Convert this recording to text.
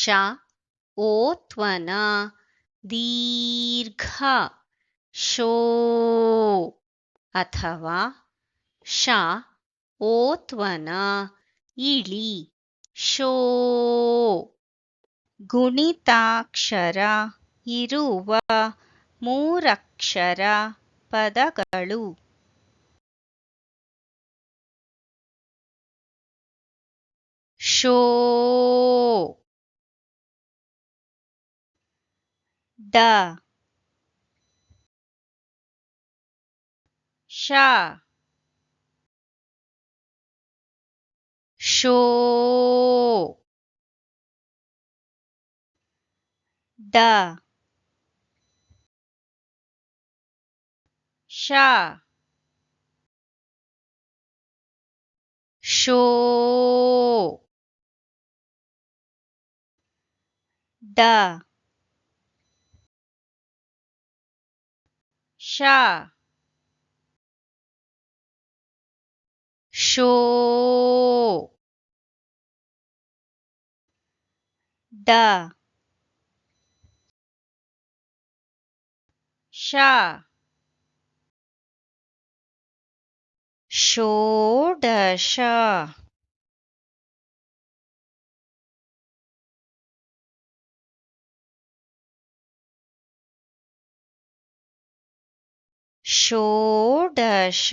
ಶ ಓತ್ವನ ದೀರ್ಘ ಶೋ ಅಥವಾ ಶ ಓತ್ವನ ಇಳಿ ಶೋ. ಗುಣಿತಾಕ್ಷರ ಇರುವ ಮೂರಕ್ಷರ ಪದಗಳು ಶೋ ಡ ಶ ಶೋ ಡ ಶ ಶೋ ಡ ಶ ಶೋ ಡ ಶ ಷೋಡಶ ಷೋಡಶ